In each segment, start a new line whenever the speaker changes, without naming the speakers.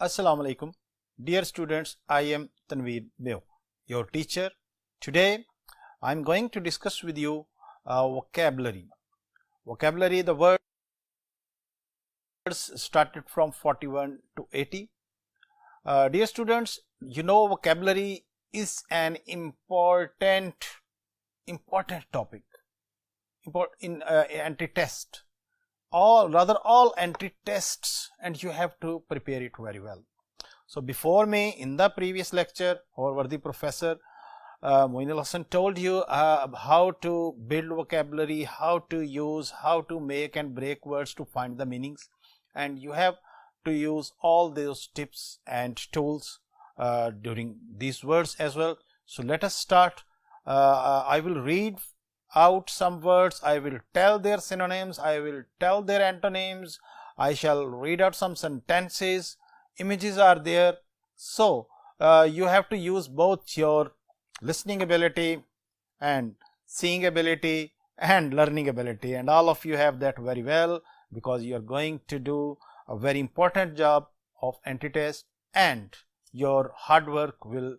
Assalamu alaikum. Dear students, I am Tanveer Beo, your teacher. Today, I am going to discuss with you vocabulary. Vocabulary, the words started from 41 to 80. Dear students, you know vocabulary is an important topic in entry test. All entry tests, and you have to prepare it very well. So before me, in the previous lecture, our worthy professor Moinul Hassan told you how to build vocabulary, how to use, how to make and break words to find the meanings, and you have to use all those tips and tools during these words as well. So let us start. I will read out some words, I will tell their synonyms, I will tell their antonyms, I shall read out some sentences, images are there. So you have to use both your listening ability and seeing ability and learning ability, and all of you have that very well, because you are going to do a very important job of entry test, and your hard work will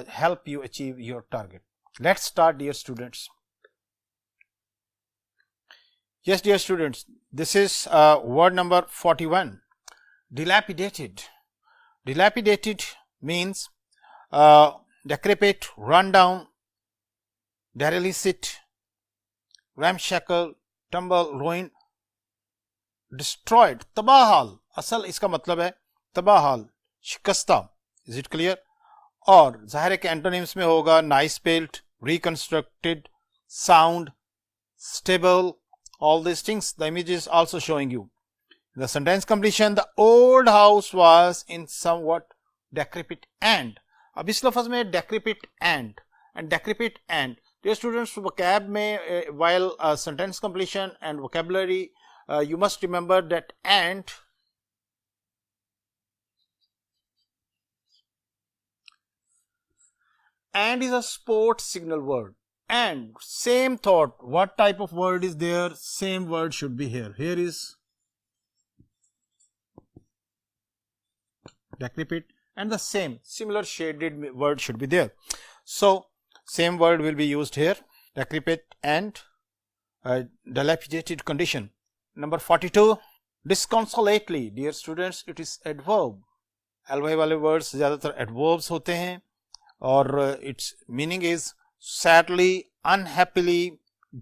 help you achieve your target. Let's start, dear students. Yes, dear students, this is word number 41, dilapidated. Dilapidated means decrepit, run down, derelict, ramshackle, tumble, ruin, destroyed, तबाहाल. असल इसका मतलब है तबाहाल, शिकस्ता. Is it clear? और जाहिर है कि antonyms में होगा nice built, reconstructed, sound, stable. All these things, the image is also showing you. The sentence completion, the old house was in somewhat decrepit and. अब इस लफ्ज में decrepit and decrepit and. Dear students, vocab में while sentence completion and vocabulary, you must remember that and is a sport signal word. And same thought, what type of word is there? Same word should be here. Here is decrepit, and the similar shaded word should be there. So same word will be used here, decrepit and dilapidated condition. Number 42, disconsolately. Dear students, it is adverb. ly वाले words ज़्यादातर adverbs होते हैं, और its meaning is sadly, unhappily,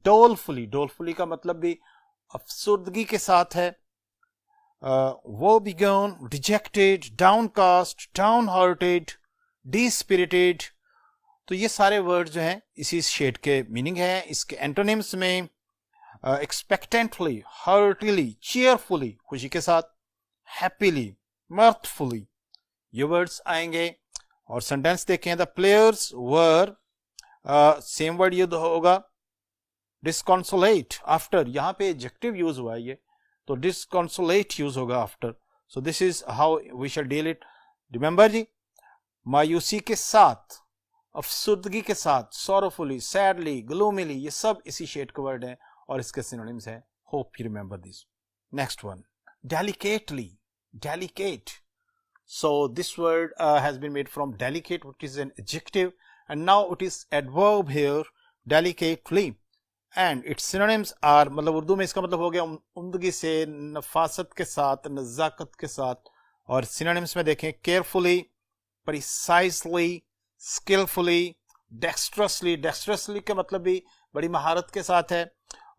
dolefully. Dolefully का मतलब भी अफसुर्दगी के साथ है. woebegone, dejected, downcast, downhearted, dispirited. तो ये सारे वर्ड जो हैं इसी शेड के मीनिंग है. इसके एंटोनिम्स में expectantly, heartily, cheerfully, खुशी के साथ, happily, mirthfully, ये वर्ड्स आएंगे. और सेंटेंस देखें, the players were, same word use होगा disconsolate after. यहाँ पे एडजेक्टिव यूज हुआ है ये, तो disconsolate यूज होगा after. So this is how we shall deal it. Remember जी, मायूसी के साथ, अफसुर्दगी के साथ, sorrowfully, sadly, gloomily, ये सब इसी शेड के वर्ड हैं और इसके सिनोनिम्स हैं. Hope you remember this. Next one, delicately, delicate. So this word has been made from delicate, which is an adjective, and now it is adverb here, delicately, and its synonyms are, मतलब उर्दू में इसका मतलब हो गया उम्दगी से, नफासत के साथ, नज़ाकत के साथ. और synonyms में देखें, carefully, precisely, skillfully, dexterously. dexterously का मतलब भी बड़ी महारत के साथ है.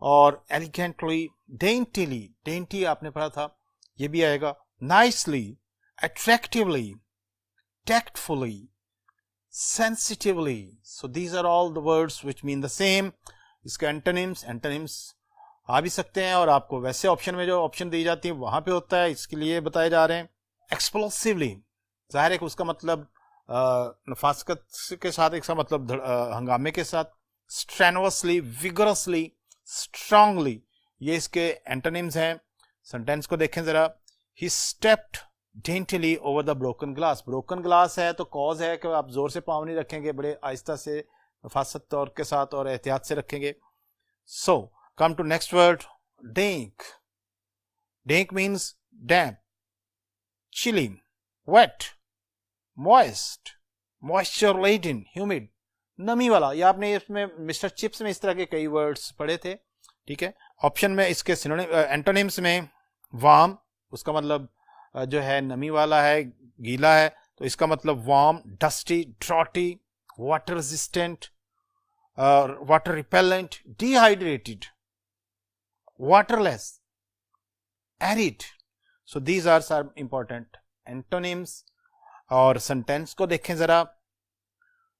और elegantly, daintily, dainty आपने पढ़ा था, ये भी आएगा. nicely, attractively, tactfully, sensitively. So these are all the words which mean the same. इसके एंटोनिम्स आ भी सकते हैं, और आपको वैसे ऑप्शन में जो ऑप्शन दी जाती है वहां पे होता है, इसके लिए बताए जा रहे हैं. एक्सप्लोसिवली, जाहिर है कि उसका मतलब नफासत के साथ, इसका मतलब हंगामे के साथ. स्ट्रेनुअसली, विगरसली, स्ट्रांगली, ये इसके एंटोनिम्स हैं. सेंटेंस को देखें जरा. ही stepped daintily over the broken glass. broken glass है तो कॉज है कि आप जोर से पाँव नहीं रखेंगे, बड़े आहिस्ता से, नफासत तौर के साथ और एहतियात से रखेंगे. So come to next word, dank. Dank means damp, chilly, wet, moist, moisture laden, humid, नमी वाला। ये आपने इसमें मिस्टर चिप्स में इस तरह के कई वर्ड्स पढ़े थे, ठीक है। ऑप्शन में इसके एंटोनिम्स में वार्म, उसका मतलब जो है नमी वाला है, गीला है, तो इसका मतलब warm, dusty, droughty, water resistant, water repellent, dehydrated, waterless, arid. So these are some important antonyms. और सेंटेंस को देखें जरा।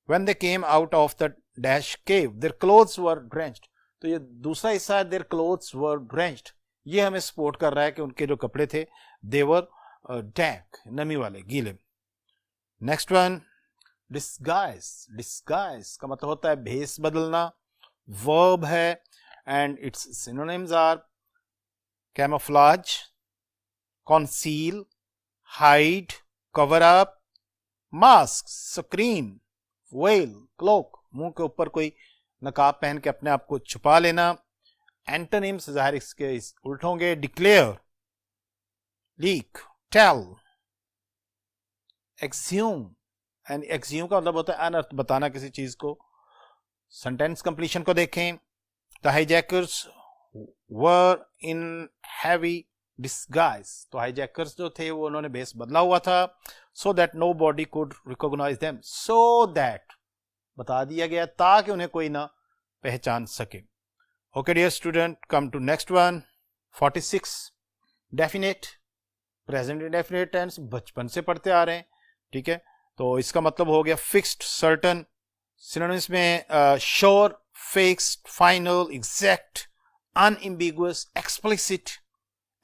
When they came out of the dash cave, their clothes were drenched. तो ये दूसरा हिस्सा है, their clothes were drenched, ये हमें सपोर्ट कर रहा है कि उनके जो कपड़े थे they were damp, नमी वाले, गीले। Next one, disguise. disguise का मतलब होता है भेस बदलना, वर्ब है, and its synonyms are camouflage, conceal, hide, cover up, mask, screen, veil, cloak, मुंह के ऊपर कोई नकाब पहन के अपने आप को छुपा लेना। एंटोनिम्स जाहिर इसके उल्ट होंगे, declare, leak, tell, Axiom, and Axiom का मतलब होता है अनर्थ बताना किसी चीज को। सेंटेंस कंप्लीशन को देखें। The hijackers were in heavy disguise. तो hijackers जो थे वो उन्होंने भेस बदला हुआ था, so that nobody could recognize them. So that बता दिया गया ताकि उन्हें कोई ना पहचान सके। Okay dear student, come to next one, 46, definite, present indefinite tense, बचपन से पढ़ते आ रहे हैं, ठीक है। तो इसका मतलब हो गया fixed, certain, synonyms में sure, fixed, final, exact, unambiguous, explicit,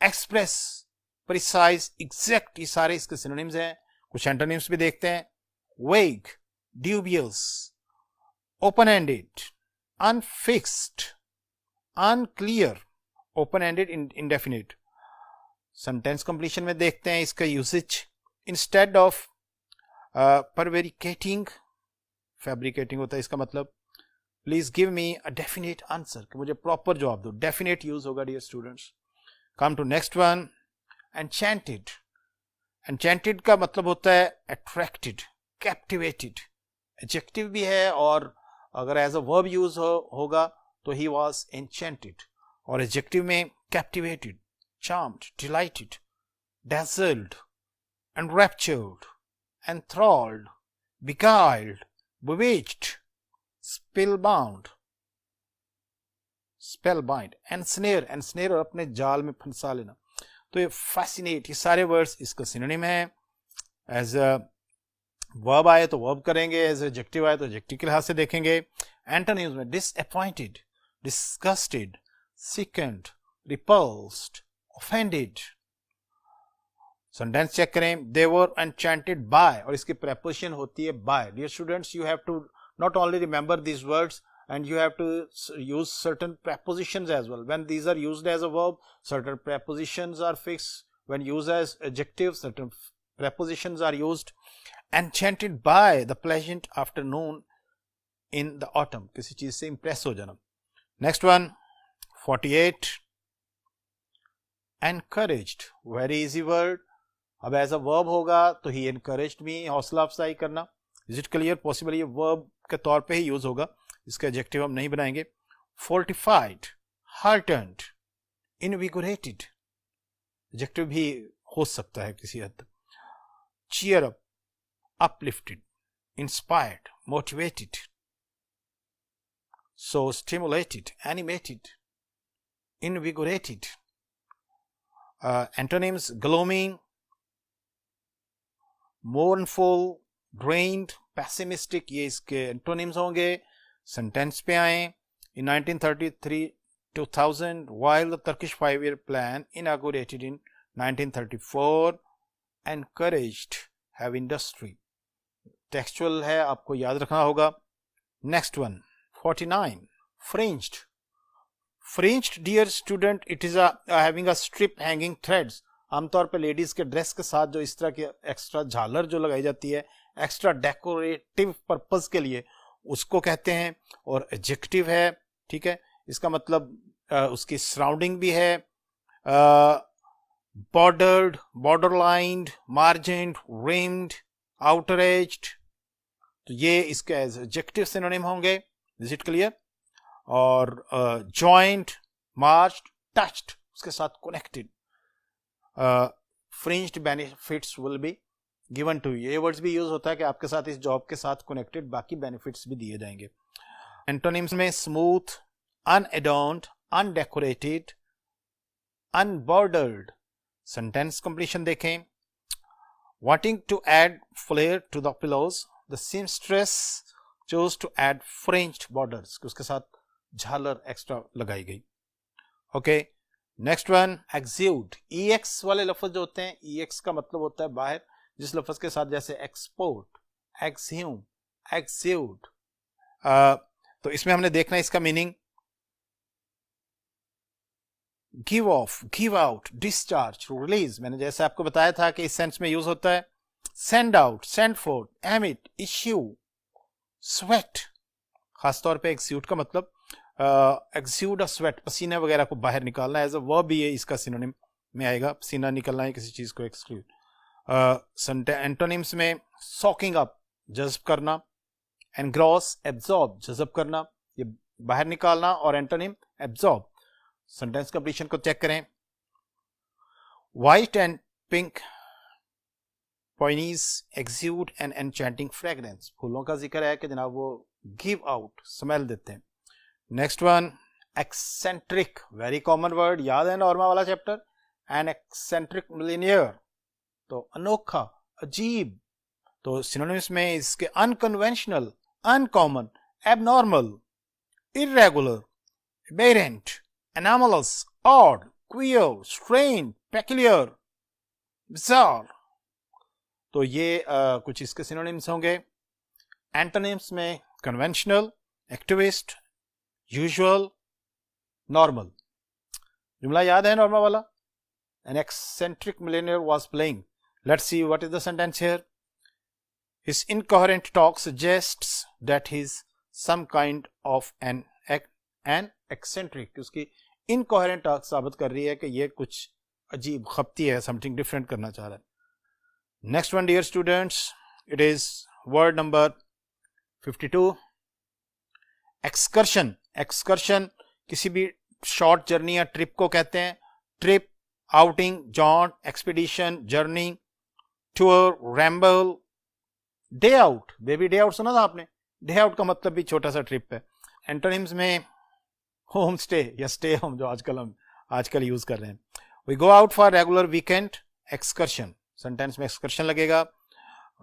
express, precise, exact, ये सारे इसके synonyms हैं। कुछ antonyms भी देखते हैं। vague, dubious, open-ended, unfixed, unclear, open-ended, indefinite। sentence completion में देखते हैं इसका usage। instead of prevaricating, fabricating होता है इसका मतलब। Please give me a definite answer, कि मुझे प्रॉपर जवाब दो। डेफिनेट यूज होगा dear students. Come to next one, enchanted. Enchanted का मतलब होता है अट्रैक्टेड, कैप्टिवेटेड, एडजेक्टिव भी है, और अगर एज अ वर्ब यूज होगा तो ही वॉज एन्चेंटेड। और एडजेक्टिव में captivated, charmed, dilated, dazzled, enraptured, enthralled, beguiled, bewitched, spellbound, spellbind, ensnare, ensnare और अपने जाल में फंसा लेना। तो ये fascinate, ये सारे वर्ड्स इसका सिनोनिम है। एज अ वर्ब आए तो वर्ब करेंगे, एज एडजेक्टिव आए तो एडजेक्टिव के लिहाज से देखेंगे। एंटोनिम्स में disappointed, disgusted, sickened, repulsed, offended। Sentence check करें। they were enchanted by, और इसकी preposition होती है by। dear students, you have to not only remember these words, and you have to use certain prepositions as well. When these are used as a verb, certain prepositions are fixed. When used as adjectives, certain prepositions are used. Enchanted by the pleasant afternoon in the autumn, किसी चीज से impress हो जाना। Next one, 48, encouraged, very easy word। अब as a verb होगा तो ही encouraged me, हौसला अफजाई करना। Is it clear? पॉसिबल ये वर्ब के तौर पे ही यूज होगा, इसका एडजेक्टिव हम नहीं बनाएंगे। फोर्टिफाइड, हार्टन्ड, इनविगोरेटेड, एडजेक्टिव भी हो सकता है किसी हद तक। Cheer up, uplifted, inspired, motivated, so stimulated, animated, invigorated. Antonyms, glooming, mournful, drained, pessimistic, ये इसके एंटोनिम्स होंगे। सेंटेंस पे आए। In 1933-2000, while the Turkish 5-year plan inaugurated in 1934 encouraged heavy industry। Textual है, आपको याद रखना होगा। Next one, 49, fringed। Fringed, dear student, it is having a strip hanging threads। आमतौर पे लेडीज के ड्रेस के साथ जो इस तरह की एक्स्ट्रा झालर जो लगाई जाती है एक्स्ट्रा डेकोरेटिव पर्पस के लिए, उसको कहते हैं। और एडजेक्टिव है, ठीक है। इसका मतलब उसकी सराउंडिंग भी है, bordered, borderlined, margined, rimmed, outraged, तो ये इसके एज एडजेक्टिव सिनोनिम होंगे. Is it clear? और जॉइंट, मार्च्ड, टच्ड, उसके साथ connected. Fringed benefits will be given to you. ये वर्ड्स भी यूज होता है कि आपके साथ इस जॉब के साथ कनेक्टेड बाकी बेनिफिट्स भी दिए जाएंगे. एंटोनिम्स में स्मूथ, अनएडॉर्न्ड, अनडेकोरेटेड, अनबॉर्डर्ड. सेंटेंस कंप्लीशन देखें. wanting to add flair to the pillows, the seamstress chose to add fringed borders. उसके साथ झालर एक्स्ट्रा लगाई गई. Okay, next one exude. ex वाले लफ्ज जो होते हैं, ex का मतलब होता है बाहर, जिस लफ्ज के साथ जैसे एक्सपोर्ट, exhume, exude. तो इसमें हमने देखना है इसका meaning. Give of, give out, discharge, release. मैंने जैसे आपको बताया था कि इस सेंस में यूज होता है. Send out, send fourth, emit, issue, sweat. खासतौर पे एक्स्यूट का मतलब एक्स्यूट अ स्वेट, पसीने वगैरह को बाहर निकालना. एज अ वर्ब भी है, इसका सिनोनिम में आएगा. पसीना निकलना है किसी चीज को एक्सक्लूड. एंटोनिम्स में सॉकिंग अप, जज्ब करना. एनग्रॉस, एब्जॉर्ब, जज्ब करना, ये बाहर निकालना. और एंटोनिम एब्जॉर्ब. सेंटेंस कंप्लीशन को चेक करें. White and pink peonies exude an enchanting fragrance. फूलों का जिक्र है कि जनाब वो गिव आउट, स्मेल देते हैं. Next one eccentric, very common word, याद है नॉर्मा वाला चैप्टर. एन एक्सेंट्रिक मिलीनियर, तो अनोखा, अजीब. तो सिनोनिम्स में इसके unconventional, uncommon, abnormal, irregular, aberrant, anomalous, odd, queer, strange, peculiar, bizarre. तो ये कुछ इसके सिनोनिम्स होंगे. एंटोनिम्स में कन्वेंशनल, एक्टिविस्ट, यूजुअल, नॉर्मल. जुमला याद है नॉर्मल वाला? An eccentric millionaire was playing. Let's see what is the sentence here. His incoherent talk suggests that he's some kind of an eccentric. उसकी इनकोहेरेंट टॉक साबित कर रही है कि ये कुछ अजीब खपती है, समथिंग डिफरेंट करना चाह रहा है. Next one dear students, it is word number 52. Excursion. Excursion किसी भी शॉर्ट जर्नी या ट्रिप को कहते हैं. Trip, outing, jaunt, expedition, journey, tour, ramble. Day out, baby day out सुना था आपने? डे आउट का मतलब भी छोटा सा ट्रिप है. एंटोनिम्स में होम स्टे या स्टे होम, जो आजकल यूज कर रहे हैं. We go out for regular weekend, excursion. Sentence में एक्सकर्शन लगेगा.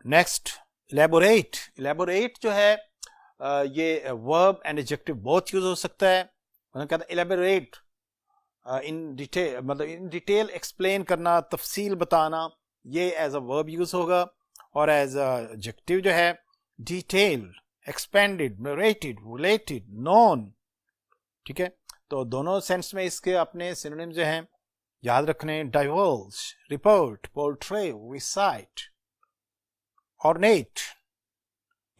Next elaborate. इलेबोरेट जो है ये verb and adjective both use हो सकता है. उन्होंने कहा था इलेबोरेट, इन डिटेल, मतलब इन डिटेल एक्सप्लेन करना, तफसील बताना, ये एज अ वर्ब यूज होगा. और एज अ एडजेक्टिव जो है detailed, expanded, narrated, related, known. ठीक है, तो दोनों सेंस में इसके अपने सिनोनिम जो हैं याद रखने. Diverge, report, portray, recite, ornate,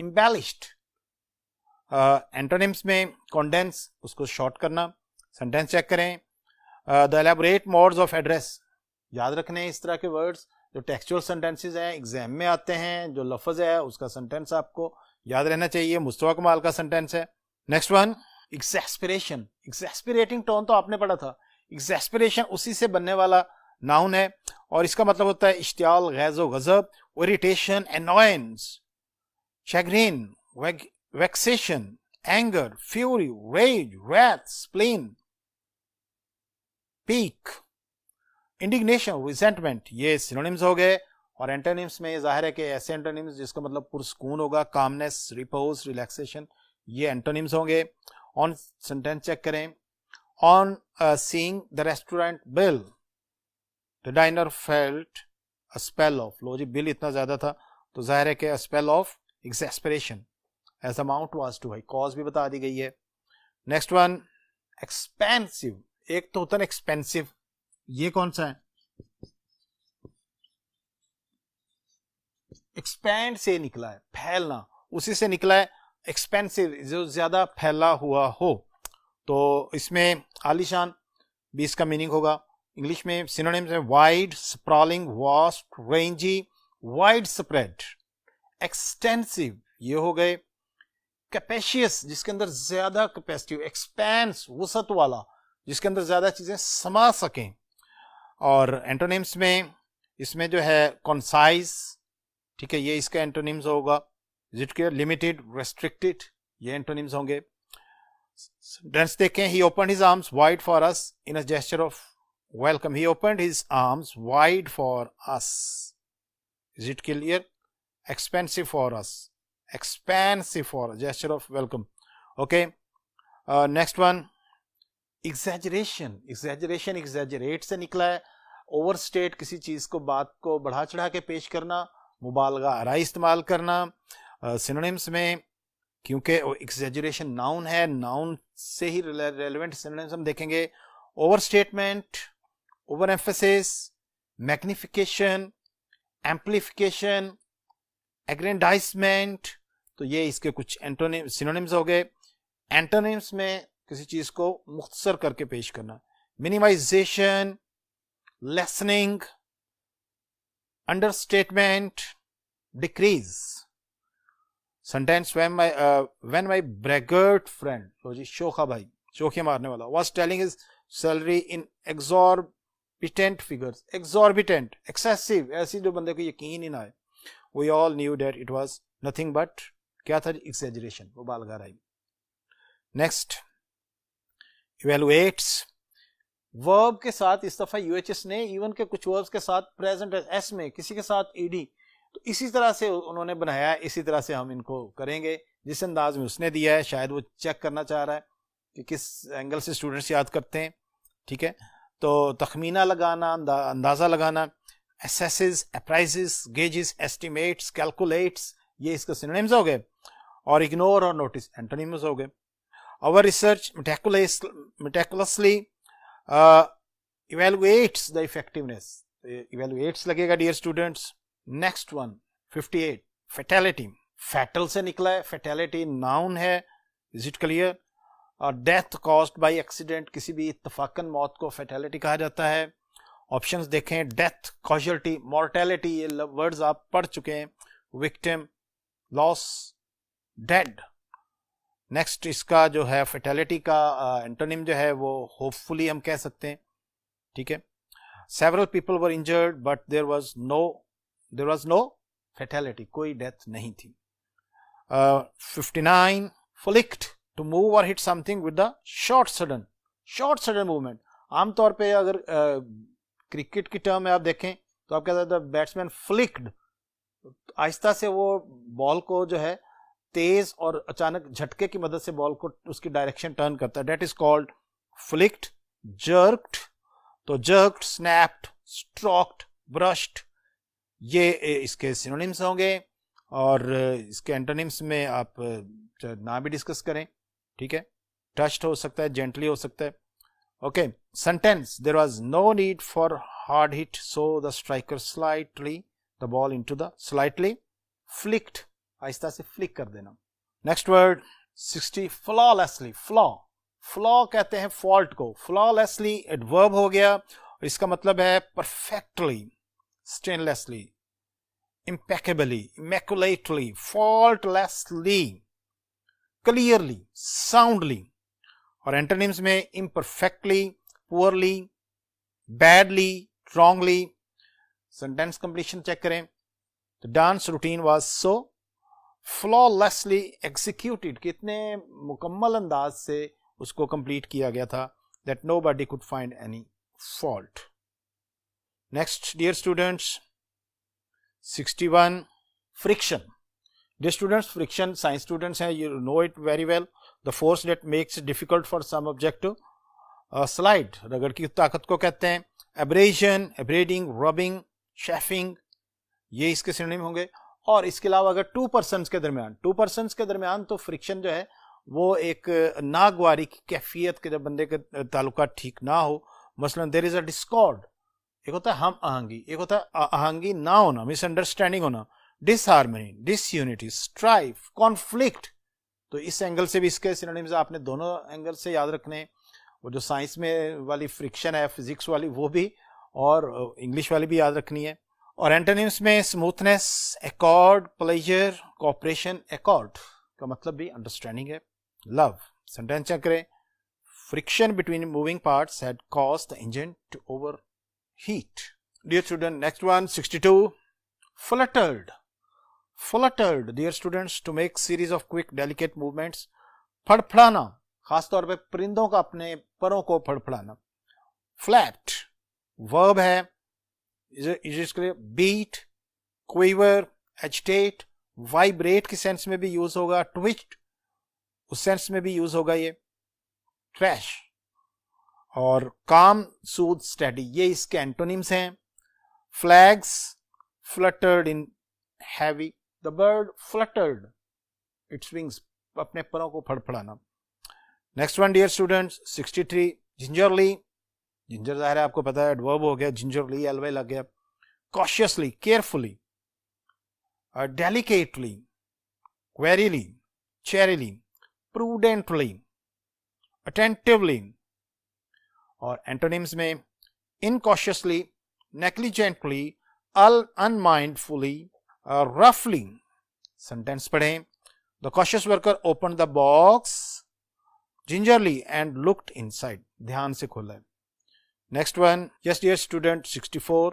embellished. Antonyms में कॉन्डेंस, उसको शॉर्ट करना. सेंटेंस चेक करें. The elaborate modes of address. याद रखने इस तरह के वर्ड्स जो टेक्सचुअल सेंटेंसेस हैं, एग्जाम में आते हैं. जो लफ्ज है उसका सेंटेंस आपको याद रहना चाहिए. मुस्तफा कमाल का सेंटेंस है. Next one exasperation. Exasperating tone तो आपने पढ़ा था. एक्सैस्पिरेशन उसी से बनने वाला नाउन है और इसका मतलब होता है इश्तियाल, गैज़ो गज़ब, irritation, annoyance, chagrin, vexation, anger, fury, rage, wrath, spleen, pique, indignation, resentment. ये सिनोनिम्स हो गए. और एंटोनिम्स में जाहिर है कि ऐसे एंटोनिम्स जिसका मतलब पुरसकून होगा, कामनेस, रिपोज, रिलैक्सेशन, ये एंटोनिम्स होंगे. ऑन सेंटेंस चेक करें. On seeing the restaurant bill, the diner felt a spell of. लो जी, बिल इतना ज्यादा था तो जाहिर है कि a spell of exasperation. As amount was too high, cause भी बता दी गई है. Next one expensive. एक तो होता है एक्सपेंसिव, ये कौन सा है? एक्सपैंड से निकला है, फैलना, उसी से निकला है. एक्सपेंसिव जो ज्यादा फैला हुआ हो. तो इसमें आलीशान भी इसका मीनिंग होगा. इंग्लिश में सिनोनिम्स है wide, sprawling, vast, Renzi, wide spread, extensive ये हो गए, कैपेशियस जिसके अंदर ज्यादा कैपेसिटी, एक्सपेंस वसत वाला जिसके अंदर ज्यादा चीजें समा सकें, और एंटोनिम्स में इसमें जो है कॉन्साइज, ठीक है, ये इसका एंटोनिम्स होगा, लिमिटेड, रेस्ट्रिक्टेड, ये एंटोनिम्स होंगे। सेंटेंस देखें, he opened his arms wide for us in a gesture of welcome. He opened his arms wide for us. Is it clear? Expansive for us, expansive for a gesture of welcome. Okay, next one, exaggeration. Exaggeration, exaggerate से निकला है, overstate, किसी चीज को, बात को बढ़ा चढ़ा के पेश करना, मुबालगा आराई इस्तेमाल करना। सिनोनिम्स में क्योंकि एक्सैजरेशन नाउन है, नाउन से ही रेलेवेंट सिनोनिम्स हम देखेंगे, overstatement, over emphasis, magnification, amplification, aggrandizement, तो ये इसके कुछ एंटोनिम सिनोनिम्स हो गए। एंटोनिम्स में किसी चीज को मुख्तसर करके पेश करना, minimisation, lessening, understatement, decrease. Sentence when my braggart friend, लो जी शोखा भाई, शोखे मारने वाला, was telling his salary in exorbitant figures, exorbitant, excessive, ऐसी जो बंदे को यकीन ही ना आए, we all knew that it was nothing but क्या था, exaggeration, वो बालगा रही। नेक्स्ट, evaluates, वर्ब के साथ इस दफा यूएचएस ने, इवन के कुछ वर्ब्स के साथ प्रेजेंट एस में, किसी के साथ ईडी, तो इसी तरह से उन्होंने बनाया है, इसी तरह से हम इनको करेंगे जिस अंदाज में उसने दिया है। शायद वो चेक करना चाह रहा है कि किस एंगल से स्टूडेंट्स याद करते हैं, ठीक है। तो तखमीना लगाना, अंदाजा लगाना, assesses, appraises, gauges, estimates, calculates, ये इसके सिनोनिम्स हो गए, और इग्नोर और नोटिस एंटोनिम्स हो गए। Our research meticulously evaluates the effectiveness, evaluates लगेगा dear students. Next one 58, fatality, fatal से निकला है, फैटेलिटी नाउन है, इज इट क्लियर। और डेथ कॉज्ड बाय एक्सीडेंट, किसी भी इत्तफाकन मौत को फैटेलिटी कहा जाता है। ऑप्शंस देखें, डेथ, कॉजुअल्टी, मॉर्टेलिटी, ये वर्ड्स आप पढ़ चुके हैं, विक्टिम, लॉस, डेड। नेक्स्ट इसका जो है फैटेलिटी का एंटोनिम जो है वो होपफुली हम कह सकते हैं, ठीक है। Several people were injured but there was no fatality, कोई डेथ नहीं थी। 59, फ्लिक्ट, टू मूव और hit something with the short sudden movement. आमतौर पे अगर क्रिकेट की टर्म में आप देखें तो आप कहते हैं बैट्समैन फ्लिक्ड, आहिस्ता से वो बॉल को जो है तेज और अचानक झटके की मदद से बॉल को उसकी डायरेक्शन टर्न करता है, that is called flicked. Jerked, तो जर्क्ड, स्नैप्ड, स्ट्रोक्ड, ब्रश्ड, ये इसके सिनोनिम्स होंगे, और इसके एंटोनिम्स में आप ना भी डिस्कस करें, ठीक है। टच्ड हो सकता है, जेंटली हो सकता है। Okay, sentence, there was no need for hard hit so the striker slightly the ball into the, slightly, flicked, आहिस्ता से फ्लिक कर देना। नेक्स्ट वर्ड 60, फ्लॉलेसली, फ्लॉ कहते हैं फॉल्ट को, फ्लॉलेसली एडवर्ब हो गया, और इसका मतलब है perfectly, stainlessly, impeccably, immaculately, faultlessly, clearly, soundly। और एंटोनिम्स में imperfectly, poorly, badly, wrongly। Sentence completion check करें, the dance routine was so flawlessly executed, कितने मुकम्मल अंदाज से उसको कंप्लीट किया गया था, that nobody could find any fault। Next, dear students, 61, friction. Dear students, friction, science students हैं, you know it very well, the force that makes it difficult for some object to slide, रगड़ की ताकत को कहते हैं। abrasion, abrading, rubbing, chafing, ये इसके synonym होंगे। और इसके अलावा अगर टू पर्सन्स के दरमियान तो फ्रिक्शन जो है वो एक नागवारी की कैफियत के, जब बंदे के ताल्लुकात ठीक ना हो, मसलन देयर इज अ डिस्कॉर्ड, एक होता है हम आहंगी, एक होता है आहंगी ना होना, मिसअंडरस्टैंडिंग होना, डिसहार्मनी, डिसयूनिटी, स्ट्राइफ, कॉन्फ्लिक्ट। तो इस एंगल से भी इसके सिनोनिम्स आपने दोनों एंगल से याद रखने, वो जो साइंस में वाली फ्रिक्शन है, फिजिक्स वाली वो भी, और इंग्लिश वाली भी याद रखनी है। और एंटोनिम्स में smoothness, accord, pleasure, cooperation. Accord का मतलब भी अंडरस्टैंडिंग है। लव, सेंटेंस चेक करें। Friction between moving parts had caused the engine to overheat. Dear student, next one 62, fluttered. Fluttered, dear students, to make series of quick delicate movements. फड़फड़ाना, खासतौर पे परिंदों का अपने परों को फड़फड़ाना। Flapped, verb है, इसके लिए beat, quiver, agitate, vibrate की सेंस में भी यूज होगा, twitch उस सेंस में भी यूज होगा ये, trash और calm, soothe, steady ये इसके एंटोनिम्स हैं। Flags fluttered in heavy, the bird fluttered its wings, अपने परों को फड़फड़ाना। Next one dear students 63, gingerly, ginger जाहिर है आपको पता है एडवर्ब हो गया, gingerly एलवाई लग गया। cautiously, carefully, delicately, warily, charily, prudently, attentively। और एंटोनिम्स में incautiously, negligently, unmindfully, roughly। Sentence पढ़ें। The cautious worker opened the box gingerly and looked inside, ध्यान से खोला है। Next one, yes dear student 64,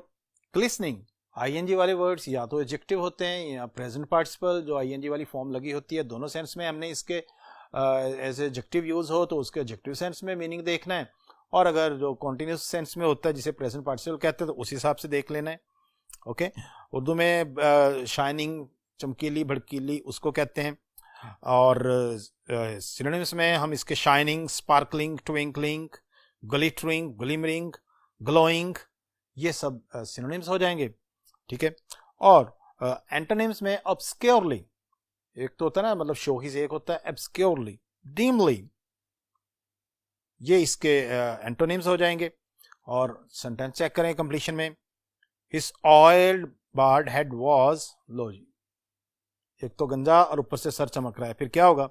glistening। ing वाले वर्ड्स या तो एडजेक्टिव होते हैं या प्रेजेंट पार्टिसिपल जो ing वाली फॉर्म लगी होती है, दोनों सेंस में हमने इसके एज एडजेक्टिव यूज हो तो उसके एडजेक्टिव सेंस में मीनिंग देखना है, और अगर जो कॉन्टिन्यूस सेंस में होता है जिसे प्रेजेंट पार्टिसिपल कहते हैं तो उस हिसाब से देख लेना है। ओके, उर्दू में शाइनिंग, चमकीली, भड़कीली उसको कहते हैं, और सिनोनिम्स में हम इसके shining, sparkling, twinkling, glittering, glimmering, glowing ये सब सिनोनिम्स हो जाएंगे। ठीक है, और एंटोनिम्स में ऑब्सक्योरली, एक तो होता है ना मतलब शोखी से, एक होता है ऑब्सक्योरली, डिमली, ये इसके एंटोनिम्स हो जाएंगे। और सेंटेंस चेक करें कंप्लीशन में। His oiled bald head was, लो जी, एक तो गंजा और ऊपर से सर चमक रहा है, फिर क्या होगा?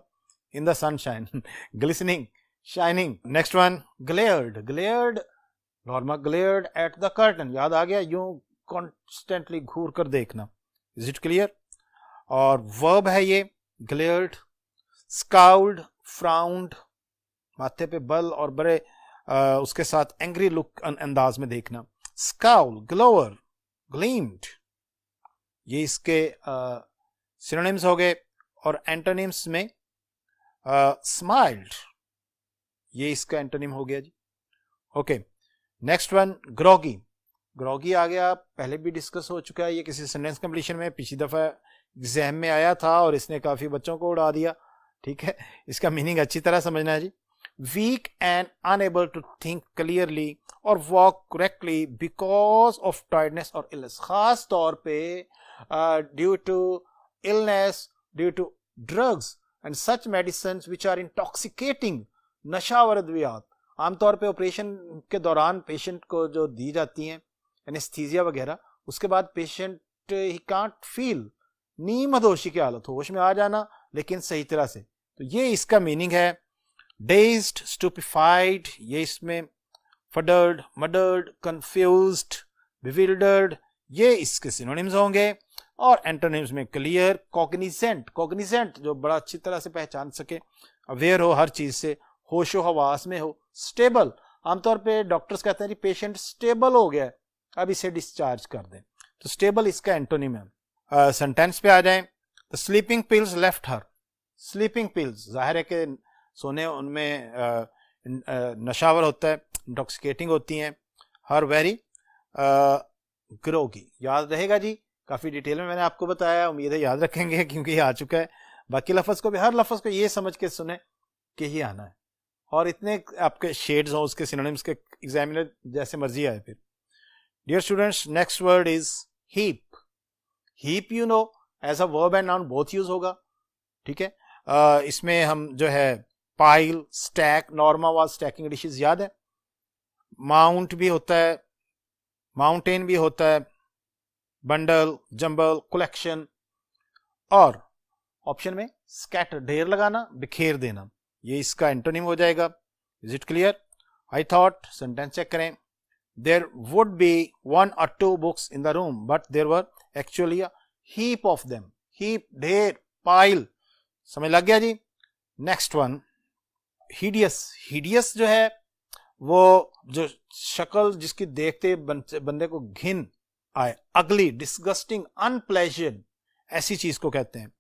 In the sunshine, glistening, shining। Next one, glared, glared, Norma glared at the curtain, याद आ गया, यूं constantly घूर कर देखना। Is it clear? और verb है ये glared, scowled, frowned, माथे पे बल और बड़े उसके साथ एंग्री लुक अंदाज में देखना। स्काउल, ग्लोअर, ग्लीम्ड ये इसके सिनोनिम्स हो गए। और एंटोनिम्स में स्माइल्ड ये इसका एंटोनिम हो गया जी। Okay, next one, groggy. Groggy आ गया, पहले भी डिस्कस हो चुका है ये किसी सेंटेंस कंप्लीशन में, पिछली दफा एग्जाम में आया था और इसने काफी बच्चों को उड़ा दिया। ठीक है, इसका मीनिंग अच्छी तरह समझना है जी। weak and unable to think clearly or walk correctly because of tiredness or illness, खास तौर पे due to illness, due to drugs and such medicines which are intoxicating, नशावर अद्वियात आमतौर पे ऑपरेशन के दौरान पेशेंट को जो दी जाती हैं एनेस्थीसिया वगैरह, उसके बाद पेशेंट ही कांट फील, नीम दोषी की हालत, होश में आ जाना लेकिन सही तरह से, तो ये इसका मीनिंग है। dazed, stupefied ये इसमें, fuddled, muddled, confused, bewildered ये इसके सिनोनिम्स होंगे। और एंटोनिम्स में क्लियर, cognizant, cognizant जो बड़ा अच्छी तरह से पहचान सके, अवेयर हो हर चीज से, होशो हवास में हो। स्टेबल, आमतौर पे डॉक्टर्स कहते हैं जी पेशेंट स्टेबल हो गया है, अब इसे डिस्चार्ज कर दें, तो स्टेबल इसका एंटोनिम है। सेंटेंस पे आ जाएं। The sleeping pills left her. Sleeping pills जाहिर है कि सोने उनमें नशावर होता है, इंटॉक्सिकेटिंग होती हैं। हर वेरी ग्रोगी, याद रहेगा जी, काफी डिटेल में मैंने आपको बताया, उम्मीद है याद रखेंगे क्योंकि ये आ चुका है। बाकी लफ्ज को भी, हर लफ्ज को ये समझ के सुने कि ये आना है, और इतने आपके शेड्स हो उसके सिनोनिम्स के, एग्जामिनर जैसे मर्जी आए। फिर dear students, next word is heap. Heap you know as a verb and noun both use होगा। ठीक है, इसमें हम जो है pile, stack, Norma was stacking dishes याद है, माउंट भी होता है, माउंटेन भी होता है, बंडल, जंबल, कलेक्शन, और ऑप्शन में स्कैटर ढेर लगाना, बिखेर देना, ये इसका एंटोनिम हो जाएगा। Is it clear? I thought, sentence check करें, there would be 1 or 2 books in the room but there were actually a heap of them, heap ढेर, पाइल, समझ लग गया जी। Next one, hideous. हिडियस जो है वो जो शक्ल जिसकी देखते बंदे को घिन आए, अगली, डिस्गस्टिंग, अनप्लेजेंट, ऐसी चीज को कहते हैं।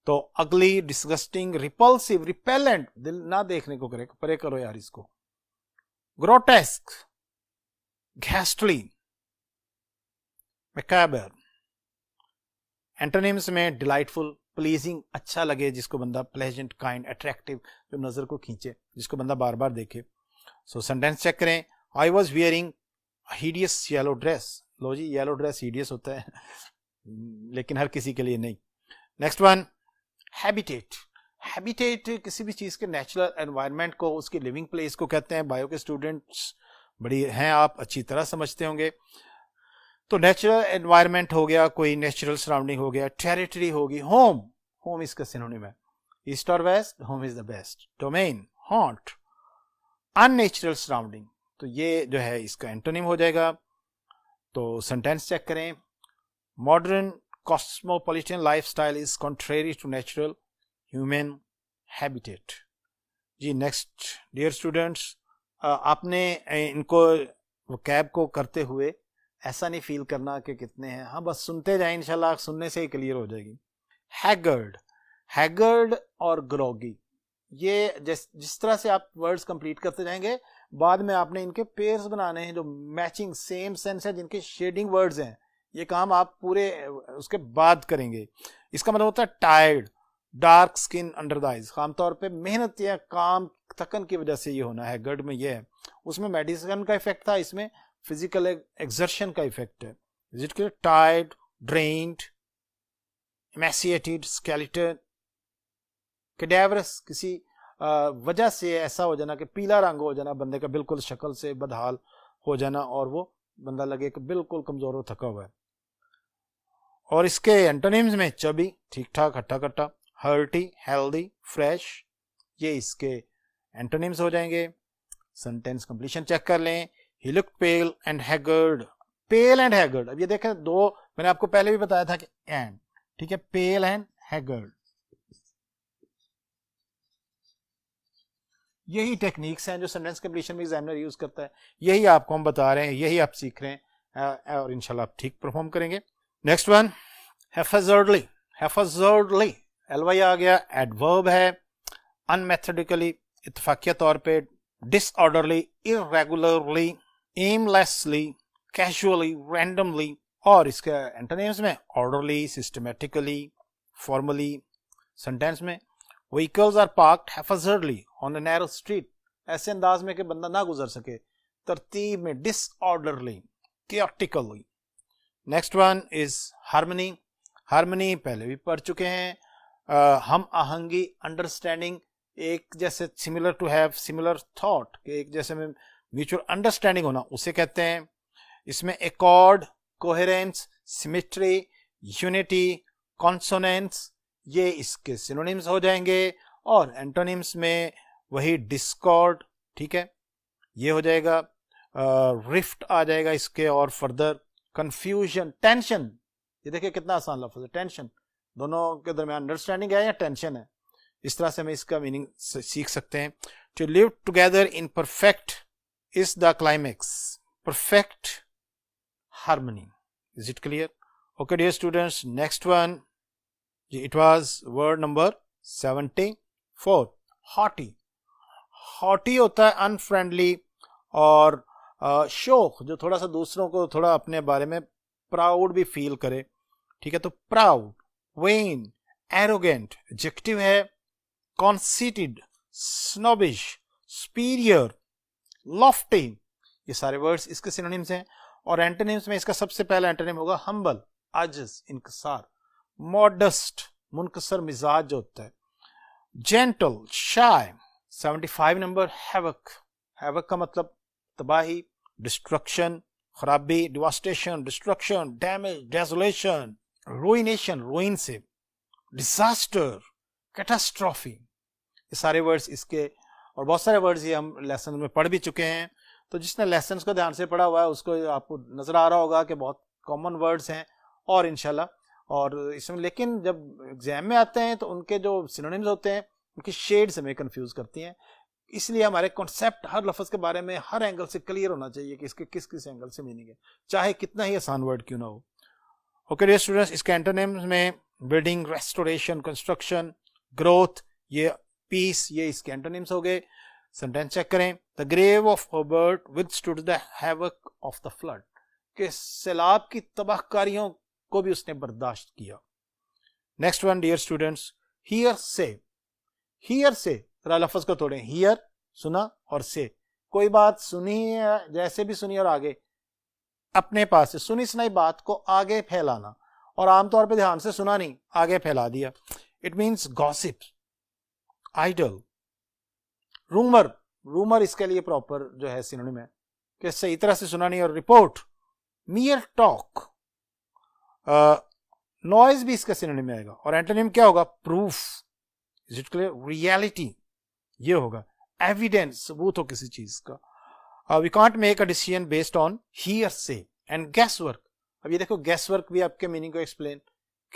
तो अगली, डिस्गस्टिंग, रिपल्सिव, रिपेलेंट, दिल ना देखने को करे, परे करो यार इसको। ग्रोटेस्क, घैस्टली, मैकाबर। एंटोनिम्स में डिलाइटफुल, प्लीजिंग, अच्छा लगे जिसको बंदा, प्लेजेंट, काइंड, अट्रैक्टिव, जो नजर को खींचे, जिसको बंदा बार बार देखे। सो सेंटेंस चेक करें, I was wearing hideous yellow dress. लो जी, येलो ड्रेस हिडियस होता है लेकिन हर किसी के लिए नहीं। Next one, habitat. हैबिटेट किसी भी चीज के नेचुरल एनवायरनमेंट को, उसकी लिविंग प्लेस को कहते हैं। बायो के स्टूडेंट्स बड़ी हैं, आप अच्छी तरह समझते होंगे। तो नेचुरल एनवायरनमेंट हो गया, कोई नेचुरल सराउंडिंग हो गया, टेरिटरी होगी, होम, होम इसका सिनोनिम है, ईस्ट और west, home is the best. Domain, haunt, unnatural surrounding, तो ये जो है इसका एंटोनिम हो जाएगा। तो सेंटेंस चेक करें, modern cosmopolitan lifestyle is contrary to natural human habitat. जी नेक्स्ट, डियर स्टूडेंट्स, आपने इनको वोकैब को करते हुए ऐसा नहीं फील करना कि कितने हैं, हाँ बस सुनते जाएं, इंशाल्लाह सुनने से ही क्लियर हो जाएगी। हैगर्ड, हैगर्ड और ग्रोगी, ये जिस तरह से आप वर्ड्स कंप्लीट करते जाएंगे, बाद में आपने इनके पेयर्स बनाने हैं जो मैचिंग, सेम सेंस है, जिनके शेडिंग वर्ड्स हैं। ये काम आप पूरे उसके बाद करेंगे। इसका मतलब होता है tired, dark skin under the eyes, आमतौर पे मेहनत या काम थकन की वजह से ये होना है। गर्ड में ये है, उसमें मेडिसिन का इफेक्ट था, इसमें फिजिकल एक्सर्शन का इफेक्ट है। Is it clear? Tired, drained, emaciated, skeleton, cadaverous, किसी वजह से ऐसा हो जाना कि पीला रंग हो जाना बंदे का, बिल्कुल शक्ल से बदहाल हो जाना, और वो बंदा लगे कि बिल्कुल कमजोर और थका हुआ है। और इसके एंटोनिम्स में चबी, ठीक ठाक, हट्टा कट्टा, हर्टी, हेल्दी, फ्रेश, ये इसके एंटोनिम्स हो जाएंगे। सेंटेंस कंप्लीशन चेक कर लें, he looked pale and haggard. Pale and haggard, अब ये देखें, दो मैंने आपको पहले भी बताया था कि एंड, ठीक है, पेल एंड हैगर्ड, यही टेक्निक्स हैं जो सेंटेंस कंप्लीशन में एग्जामिनर यूज करता है। यही आपको हम बता रहे हैं, यही आप सीख रहे हैं, और इंशाल्लाह आप ठीक परफॉर्म करेंगे। Next one, हैफेजर्डली। हैफेजर्डली, एलवाई आ गया, एडवर्ब है। अनमेथोडिकली, इत्तफाकिया तौर पे, disorderly, irregularly, aimlessly, casually, randomly, और इसके एंटोनिम्स में ऑर्डरली, सिस्टमेटिकली, फॉर्मली। सेंटेंस में, vehicles are parked haphazardly on a narrow street, ऐसे अंदाज में कि बंदा ना गुजर सके, तरतीब में, disorderly, chaotically। Next one is harmony. Harmony पहले भी पढ़ चुके हैं, हम आहंगी, अंडरस्टैंडिंग, एक जैसे, similar to have similar thought, एक जैसे में म्यूचुअल अंडरस्टैंडिंग होना, उसे कहते हैं। इसमें accord, coherence, symmetry, unity, consonance, ये इसके सिनोनिम्स हो जाएंगे। और एंटोनिम्स में वही डिस्कॉर्ड, ठीक है, ये हो जाएगा। रिफ्ट आ जाएगा इसके, और फर्दर कंफ्यूजन, टेंशन, ये देखिए कितना आसान लफ्ज है, टेंशन, दोनों के दरमियान अंडरस्टैंडिंग है या टेंशन है, इस तरह से हमें इसका मीनिंग सीख सकते हैं। To live together in perfect is the climax, perfect harmony. Is it clear? Okay dear students, next one, it was word number 74, haughty. Haughty होता है अनफ्रेंडली और शोक, जो थोड़ा सा दूसरों को थोड़ा अपने बारे में प्राउड भी फील करे, ठीक है। तो प्राउड, वेन, एरोगेंट, एडजेक्टिव है। कॉन्सीटेड, स्नोबिश, सुपीरियर, लॉफ्टी, ये सारे वर्ड्स इसके सिनोनिम्स हैं। और एंटोनिम्स में इसका सबसे पहला एंटोनिम होगा हम्बल, आजिज, इनकसार। मॉडस्ट, मुनकसर मिजाज जो होता है। Gentle, shy. 75 number, havoc. Havoc का मतलब तबाही, डिस्ट्रक्शन, खराबी, devastation, destruction, damage, desolation, ruination, ruin से, डिजास्टर, कैटास्ट्रॉफी, ये सारे वर्ड्स इसके, और बहुत सारे वर्ड्स ये हम लेसन में पढ़ भी चुके हैं। तो जिसने लेसन्स को ध्यान से पढ़ा हुआ है उसको आपको नजर आ रहा होगा कि बहुत कॉमन वर्ड्स हैं और इंशाल्लाह, और इसमें लेकिन जब एग्जाम में आते हैं तो उनके जो सिनोनिम्स होते हैं उनकी शेड्स हमें कंफ्यूज करती हैं। इसलिए हमारे कॉन्सेप्ट हर लफ्ज के बारे में हर एंगल से क्लियर होना चाहिए कि इसके किस किस एंगल से मीनिंग है, चाहे कितना ही आसान वर्ड क्यों ना हो। ओके डियर स्टूडेंट्स, इसके एंटोनिम्स में बिल्डिंग, रेस्टोरेशन, कंस्ट्रक्शन, ग्रोथ, ये पीस, ये इसके एंटोनिम्स हो गए। सेंटेंस चेक करें। The grave of Herbert withstood the havoc of the flood, के सैलाब की तबाहकारियों को भी उसने बर्दाश्त किया। Next one dear students, hearsay. Hearsay जरा लफ्ज को तोड़ें, हियर सुना और से, कोई बात सुनी है जैसे भी सुनी और आगे अपने पास से सुनी सुनाई बात को आगे फैलाना, और आमतौर पे ध्यान से सुना नहीं आगे फैला दिया। It means gossip, idle, rumour. Rumour इसके लिए प्रॉपर जो है सिनोनिम है कि सही तरह से सुना नहीं। और रिपोर्ट, मियर टॉक, नॉइज भी इसका सिनोनिम में आएगा। और एंटोनिम क्या होगा? Proof, is it clear? Reality ये होगा, एविडेंस, सबूत हो किसी चीज का। We can't make a decision based on hearsay and guesswork. अब ये देखो गैस वर्क भी आपके मीनिंग को एक्सप्लेन,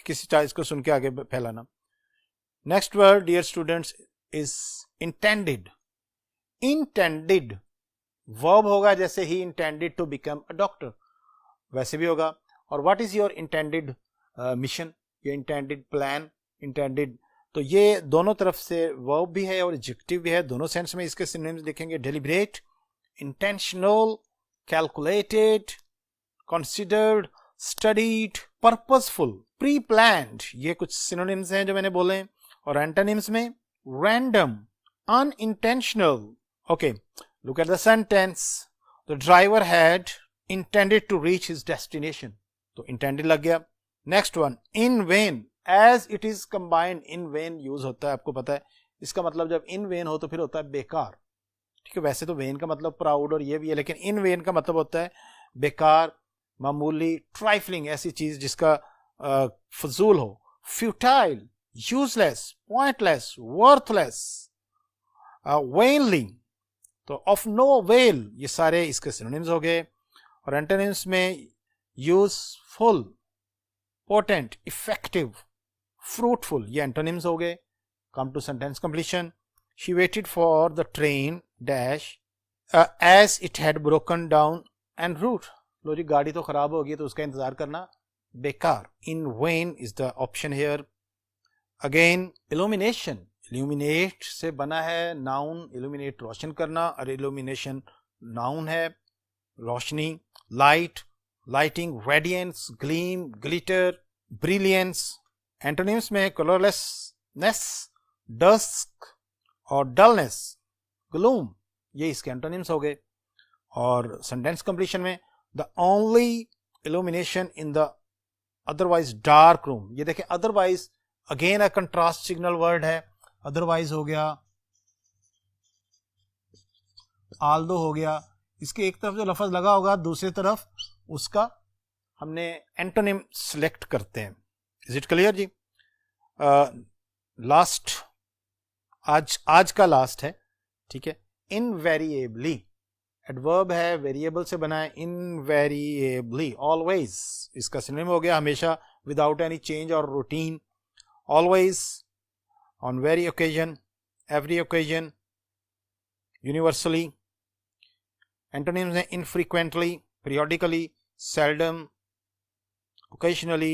किसी चीज को सुन के आगे फैलाना। Next word dear students is intended. Intended verb होगा, जैसे ही intended to become a doctor, वैसे भी होगा। और what is your intended mission, या इंटेंडेड प्लान, इंटेंडेड, तो ये दोनों तरफ से वर्ब भी है और एडजेक्टिव भी है, दोनों सेंस में इसके सिनोनिम्स लिखेंगे। Deliberate, intentional, calculated, considered, studied, purposeful, pre planned, ये कुछ सिनोनिम्स हैं जो मैंने बोले। और एंटोनिम्स में random, unintentional. Okay, look at the sentence. The driver had intended to reach his destination. तो intended लग गया। Next one, in vain. As it is combined, in vain use होता है, आपको पता है इसका मतलब जब in vain हो तो फिर होता है बेकार। ठीक है, वैसे तो vain का मतलब प्राउड और ये भी है, लेकिन in vain का मतलब होता है बेकार, मामूली, ट्राइफलिंग, ऐसी चीज जिसका फजूल हो। Futile, useless, pointless, worthless, vainly, तो ऑफ नो वेल, ये सारे इसके सिनोनिम्स हो गए। और एंटोनिम्स में यूजफुल, पोटेंट, इफेक्टिव, फ्रूटफुल, ये एंटोनिम्स हो गए। Come to sentence completion. She waited for the train dash as it had broken down en route, लो जी गाड़ी तो खराब होगी तो उसका इंतजार करना बेकार। In vain is the option here. Again illumination, illuminate से बना है नाउन, इल्यूमिनेट रोशन करना, और इल्यूमिनेशन नाउन है रोशनी। Light, lighting, radiance, gleam, glitter, brilliance. Antonyms में कलरलेसनेस, डस्क और डलनेस, ग्लूम, ये इसके एंटोनिम्स हो गए। और सेंटेंस कंप्लीशन में the only illumination in the otherwise dark room, ये देखें otherwise again a contrast signal word है। अदरवाइज हो गया, आल्दो हो गया, इसके एक तरफ जो लफ्ज लगा होगा दूसरी तरफ उसका हमने एंटोनिम सिलेक्ट करते हैं। इज इट क्लियर जी? लास्ट, आज का लास्ट है, ठीक है। इनवेरिएबली, एडवर्ब है, वेरिएबल से बना है, इनवेरिएबली, ऑलवेज, इसका सिनोनिम हो गया हमेशा, विदाउट एनी चेंज और routine. Always, on very occasion, every occasion, universally. Antonyms हैं infrequently, periodically, seldom, occasionally,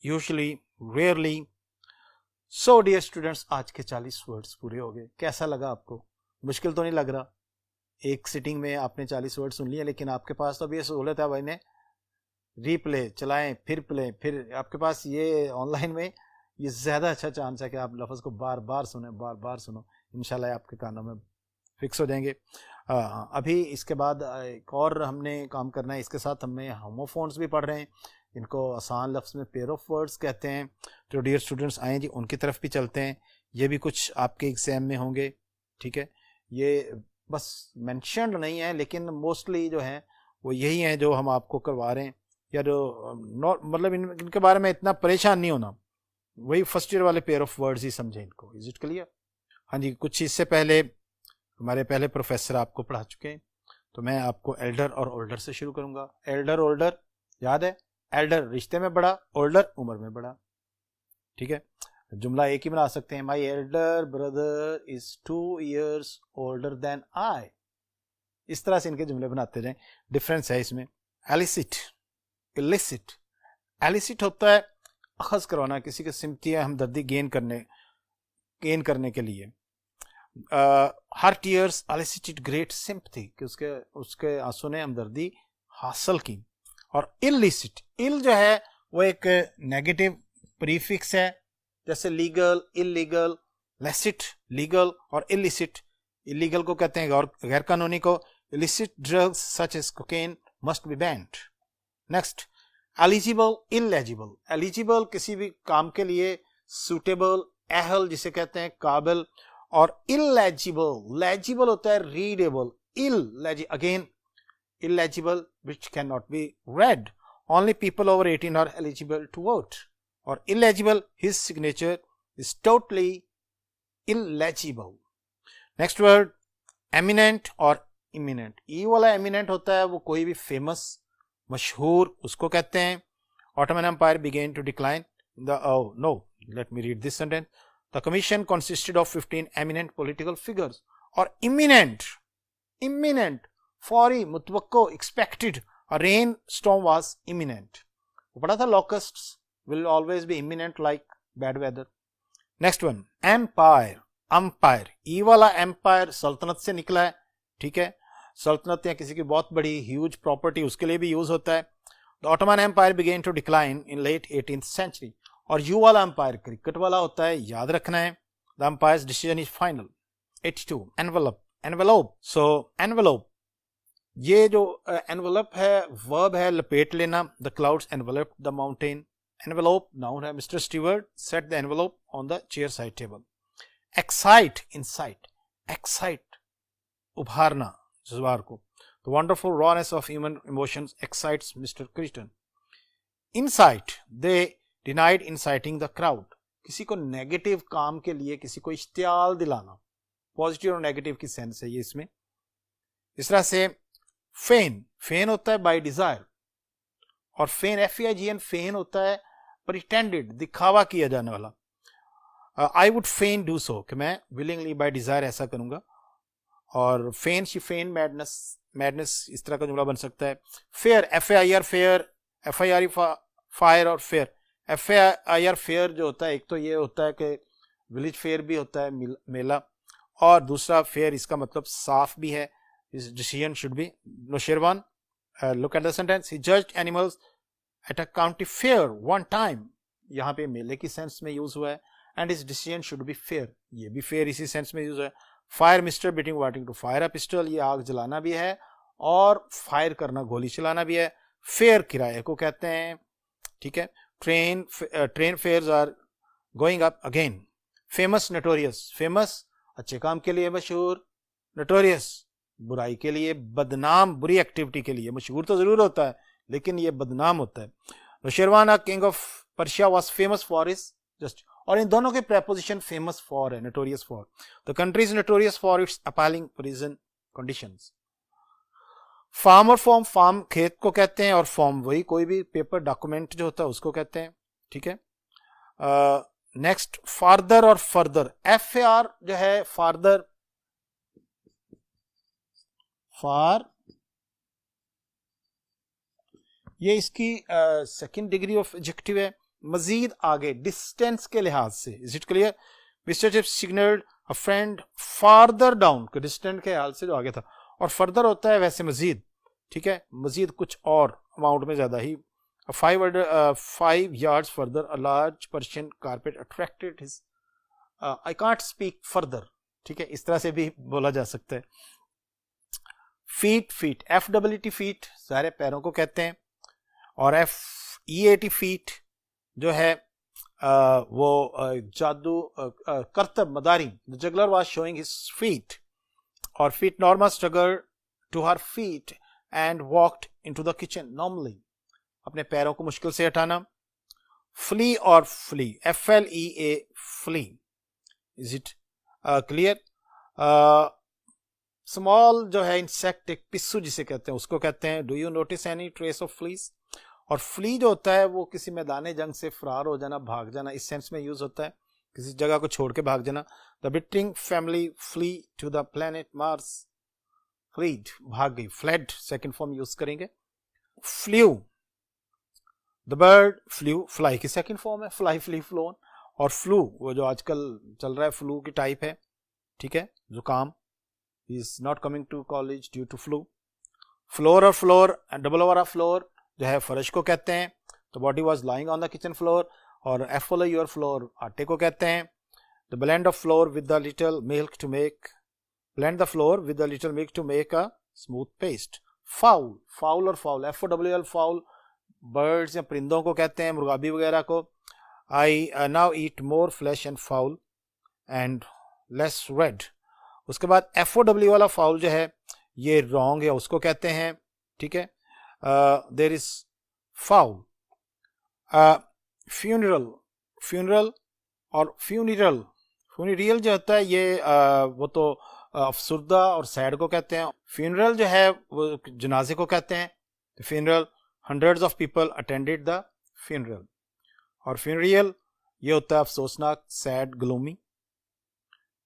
usually, rarely. So dear students, आज के 40 वर्ड्स पूरे हो गए। कैसा लगा आपको? मुश्किल तो नहीं लग रहा? एक सिटिंग में आपने 40 वर्ड सुन लिए, लेकिन आपके पास तो अभी ये सहूलत है भाई ने रीप्ले चलाएं, फिर प्ले, फिर आपके पास ये ऑनलाइन में ये ज़्यादा अच्छा चांस है कि आप लफ्ज़ को बार बार सुने, बार बार सुनो, इंशाल्लाह आपके कानों में फिक्स हो जाएंगे। अभी इसके बाद एक और हमने काम करना है, इसके साथ हमें होमोफोन्स भी पढ़ रहे हैं, इनको आसान लफ्ज़ में पेयर ऑफ वर्ड्स कहते हैं। तो डियर स्टूडेंट्स आएँ जी, उनकी तरफ भी चलते हैं, ये भी कुछ आपके एग्जाम में होंगे, ठीक है। ये बस मेंशन्ड नहीं है, लेकिन मोस्टली जो है वो यही हैं जो हम आपको करवा रहे हैं, या जो मतलब इनके बारे में इतना परेशान नहीं होना, वही फर्स्ट ईयर वाले पेयर ऑफ वर्ड्स ही समझें इनको। Is it clear? हाँ जी, कुछ इससे पहले हमारे पहले प्रोफेसर आपको पढ़ा चुके हैं, तो मैं आपको एल्डर और ओल्डर से शुरू करूंगा। एल्डर ओल्डर याद है, एल्डर रिश्ते में बड़ा, ओल्डर उम्र में बड़ा, ठीक है। जुमला एक ही बना सकते हैं, my elder brother is 2 years older than I। इस तरह से इनके जुमले बनाते जाएं, डिफरेंस है इसमें। Elicit, illicit. एलिसिट होता है अखज करवाना, किसी के सिम्पथी या हमदर्दी गेन करने के लिए। हर टीयर्स एलिसिटेड ग्रेट सिंपथी, कि उसके आंसू ने हमदर्दी हासिल की। और इलिसिट, इल जो है वो एक नेगेटिव प्रीफिक्स है, जैसे लीगल, इलीगल, लेसिट लीगल और इलिसिट। इलीगल को कहते हैं गैर कानूनी को। Illicit drugs such as cocaine must be banned. Next, eligible, illegible. Eligible किसी भी काम के लिए, सूटेबल, एहल जिसे कहते हैं काबिल। और इलेजिबल, लेजिबल होता है readable, again illegible which cannot be read, only people over 18 are eligible to vote। और illegible, his signature is totally illegible। next word, eminent और imminent। ई वाला eminent होता है वो कोई भी famous, मशहूर, उसको कहते हैं। Ottoman Empire began to decline in the, oh no, let me read this sentence, the commission consisted of 15 eminent political figures। और imminent फौरी, मुतवक्को, expected, a rain storm was imminent। वो पढ़ा था, locusts will always be imminent like bad weather। next one, empire, umpire. E वाला empire सल्तनत से निकला है, ठीक है। सल्तनत या किसी की बहुत बड़ी ह्यूज प्रॉपर्टी, उसके लिए भी यूज होता है। The Ottoman empire began to decline in late 18th century। और यू वाला एम्पायर क्रिकेट वाला होता है, याद रखना है। The umpire's decision is final. 82, envelop. सो एनवेलप, ये जो एनवेलप है वर्ब है लपेट लेना। The clouds envelop the mountain. Envelope noun है। Mr Stewart set the envelope on the chair side table. Excite, incite, excite उभारना जज्बार को। The wonderful rawness of human emotions excites Mister Kristen. Incite, they denied inciting the crowd. किसी को negative काम के लिए किसी को इश्तियाल दिलाना, पॉजिटिव और नेगेटिव की सेंस है ये इसमें। इस तरह से फेन होता है बाय डिजायर, और FAIGN फेन होता है प्रिटेंडेड, दिखावा किया जाने वाला। I would fan do so, कि मैं विलिंगली बाय डिजायर ऐसा करूंगा। और शी फेन मैडनेस, इस तरह का जुमला बन सकता है। Fair, FAIR fair, FIRE fire और फेयर। FAIR फेयर जो होता है, एक तो ये होता है कि विलेज फेयर भी होता है, मेला, और दूसरा फेयर इसका मतलब साफ भी है। His decision should be Noshirwan। Look at the sentence. He judged animals at a county fair one time। यहाँ पे मेले की सेंस में यूज हुआ है। And his decision should be fair। ये भी fair इसी सेंस में यूज है। Fire Mr. Beating wanting to fire a pistol। ये आग जलाना भी है और फायर करना, गोली चलाना भी है। फेयर किराए को कहते हैं, ठीक है। Train fares are going up again. Famous, notorious. Famous अच्छे काम के लिए मशहूर, नोटोरियस बुराई के लिए, बदनाम, बुरी एक्टिविटी के लिए। मशहूर तो जरूर होता है लेकिन ये बदनाम होता है। Nausherwan king of Persia was famous for his just. और इन दोनों के प्रेपोजिशन फेमस फॉर है, notorious for. The country is notorious for its appalling prison conditions. Farm और फॉर्म, फार्म खेत को कहते हैं और फॉर्म वही कोई भी पेपर डॉक्यूमेंट जो होता है उसको कहते हैं, ठीक है। नेक्स्ट, फार्दर और फर्दर। FAR जो है फार्दर, फार, ये इसकी सेकंड डिग्री ऑफ एडजेक्टिव है, मजीद आगे, डिस्टेंस के लिहाज से। Is it clear? Mister chips signalled a friend farther down, distant के हाल से जो आगे था। और फर्दर होता है वैसे मजीद, ठीक है, मजीद कुछ और अमाउंट में ज्यादा ही। 5 yards further a large Persian carpet attracted his I can't speak further, ठीक है, इस तरह से भी बोला जा सकता है। फीट, FWT फीट सारे पैरों को कहते हैं। और FEAT फीट जो है वो जादू करतब, मदारी। The juggler was showing his feat. और feet, Norma struggle to her feet and walked into the kitchen normally, अपने पैरों को मुश्किल से हटाना। फ्ली और flee, FLEA flea. Is it clear? Small जो है इंसेक्ट, एक पिस्सू जिसे कहते हैं, उसको कहते हैं do you notice any trace of fleas. और फ्ली जो होता है वो किसी मैदान जंग से फरार हो जाना, भाग जाना, इस सेंस में यूज होता है, किसी जगह को छोड़ के भाग जाना। The biting family flee to the planet Mars. Fled भाग गई, फ्लेड सेकंड फॉर्म यूज करेंगे। Flew the bird flew, fly की सेकंड फॉर्म है, फ्लाई फ्ली फ्लोन। और फ्लू वो जो आजकल चल रहा है, फ्लू की टाइप है, ठीक है, जुकाम, is not coming to college due to flu. Floor और फ्लोर, डबल ओवर फ्लोर जो है फर्श को कहते हैं, तो body was lying on the kitchen floor. और एफोलो योर फ्लोर आटे को कहते हैं। The blend of flour with the little milk to make, blend the flour with the little milk to make a smooth paste. Foul, foul और foul, FOWL foul, birds या परिंदों को कहते हैं, मुर्गाबी वगैरह को। I now eat more flash and foul and less red. उसके बाद FOW वाला फाउल जो है ये रॉन्ग है, उसको कहते हैं, ठीक है। There is foul. Funeral, funeral और फ्यूनिरल, फ्यूनिरियल जो होता है ये वो तो अफसुर्दा और सैड को कहते हैं। फ्यूनरल जो है वो जनाजे को कहते हैं, funeral, hundreds of people attended the funeral. और फ्यूनरियल ये होता है अफसोसनाक, sad, gloomy.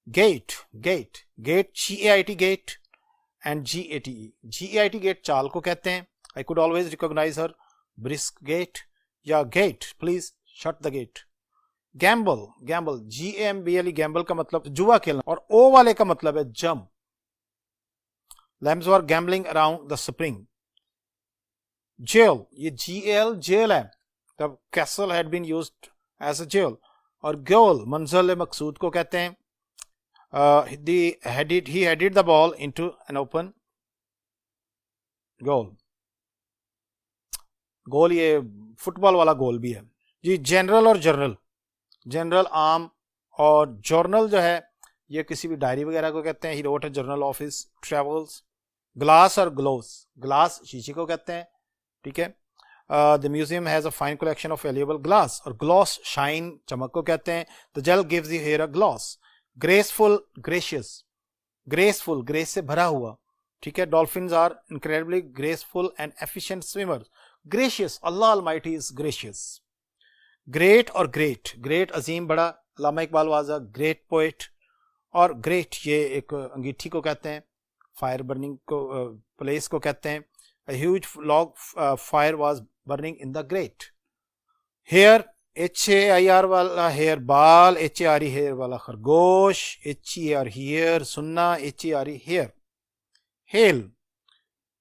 Gait, gate, gait GAIT gait and GATE, GAIT gait चाल को कहते हैं। I could always recognise her, brisk gait या gate please shut the gate. Gamble, gamble GAMBLE, gamble का मतलब जुआ खेलना, और ओ वाले का मतलब है जम। Lamps were gambling around the spring. Jail, ये GAL जेल है, तब castle had been used as a jail. और गोल, मंजिल मकसूद को कहते हैं। he headed the ball into an open goal. गोल ये फुटबॉल वाला गोल भी है जी। जनरल और जर्नल, जनरल आम, और जर्नल जो है ये किसी भी डायरी वगैरह को कहते हैं। He wrote a journal of his travels. Glass और ग्लोव्स, ग्लास शीशे को कहते हैं, ठीक है। The museum has a fine collection of valuable glass. और ग्लॉस शाइन, चमक को कहते हैं। The gel gives you hair a gloss. Graceful, gracious, graceful grace से भरा हुआ, ठीक है। Dolphins are incredibly graceful and efficient swimmers. Gracious, Allah almighty is gracious. Great और ग्रेट, ग्रेट अजीम, बड़ा, Allama Iqbal was a great poet. और ग्रेट ये एक अंगीठी को कहते हैं, फायर बर्निंग को प्लेस को कहते हैं। A huge log fire was burning in the grate. Hair, HAIR वाला हेयर, बाल, HARE हेयर वाला खरगोश, HER हियर, सुनना, HARE hare. Hale,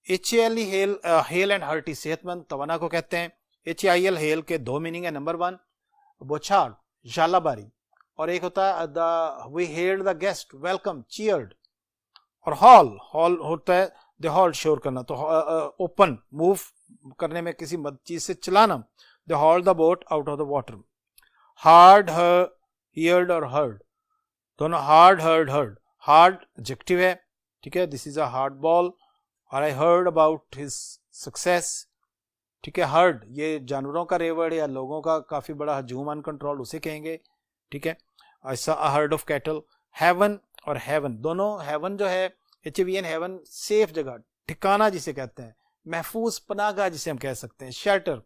HALE hale, hale and hearty, सेहतमंद, तवाना को कहते हैं। HAIL हेल के दो मीनिंग है। नंबर 1 बोछार, जालाबारी, और एक होता है they hailed the guest, welcome, cheered. और हॉल, हॉल होता है द हॉल, शोर करना, तो ओपन, मूव करने में किसी चीज से चलाना। They hauled the boat out of the water. Hard, heard और heard, दोनों hard, heard. Hard adjective है, ठीक है, this is a hard ball। और I heard about his success, ठीक है। heard ये जानवरों का रेवड़ या लोगों का काफी बड़ा हजूम अनकंट्रोल, उसे कहेंगे, ठीक है। I saw a herd of cattle। heaven और heaven, दोनों, heaven जो है HAVN, heaven सेफ जगह, ठिकाना जिसे कहते हैं, महफूज पनाहगाह जिसे हम कह सकते हैं, shelter.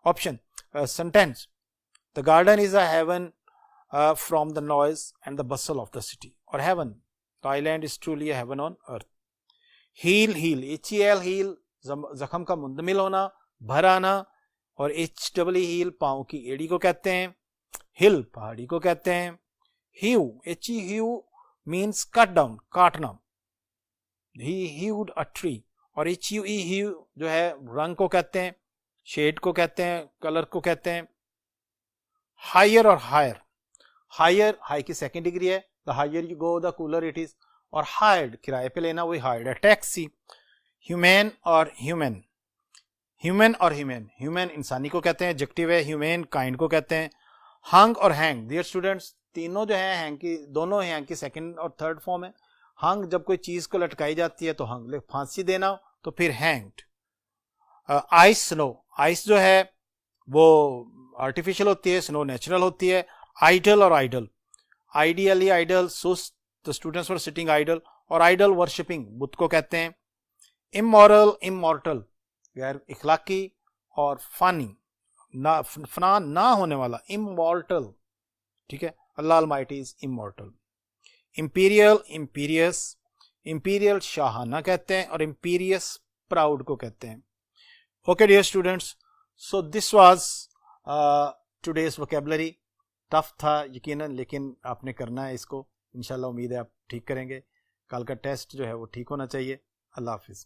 Option, sentence, the garden is a heaven from the noise and the bustle of the city. Or heaven, the island is truly a heaven on earth. Heal, heal, HEL heal, जख्म का मुंदमिल होना, भर आना। और HEE heal, पाँव की एड़ी को कहते हैं। हिल, पहाड़ी को कहते हैं। hew, HEW means cut down, काटना, he hewed a tree। और HUE hew जो है रंग को कहते हैं, शेड को कहते हैं, कलर को कहते हैं। हायर और हायर, हायर हाई की सेकेंड डिग्री है, the higher you go the cooler it is. और हायर्ड किराए पे लेना, वही हायर्ड है। टैक्सी, ह्यूमैन और ह्यूमन, ह्यूमन और ह्यूमन, ह्यूमन इंसानी को कहते हैं, एडजेक्टिव है। ह्यूमैन काइंड को कहते हैं। हंग और हैंग, डियर स्टूडेंट्स, तीनों जो है हैंग की, दोनों हैंग की सेकेंड और थर्ड फॉर्म है। हंग जब कोई चीज को लटकाई जाती है तो हंग, फांसी देना तो फिर हैंग्ड। आइस, स्नो, आइस जो है वो आर्टिफिशियल होती है, स्नो नेचुरल होती है। आइडल और आइडल, आइडियली आइडल, सुस्त, the students were sitting idle. और आइडल वर्शिपिंग बुत को कहते हैं। इमोरल इमॉर्टल गैर इखलाकी और फानी ना फना ना होने वाला इमॉर्टल, ठीक है, अल्लाह almighty is immortal. Imperial imperious, imperial Shahana कहते हैं और इंपीरियस प्राउड को कहते हैं। Okay dear students, so this was today's vocabulary. Tough था यकीनन, लेकिन आपने करना है इसको, इंशाल्लाह उम्मीद है आप ठीक करेंगे। कल का टेस्ट जो है वो ठीक होना चाहिए। अल्लाह हाफिज़।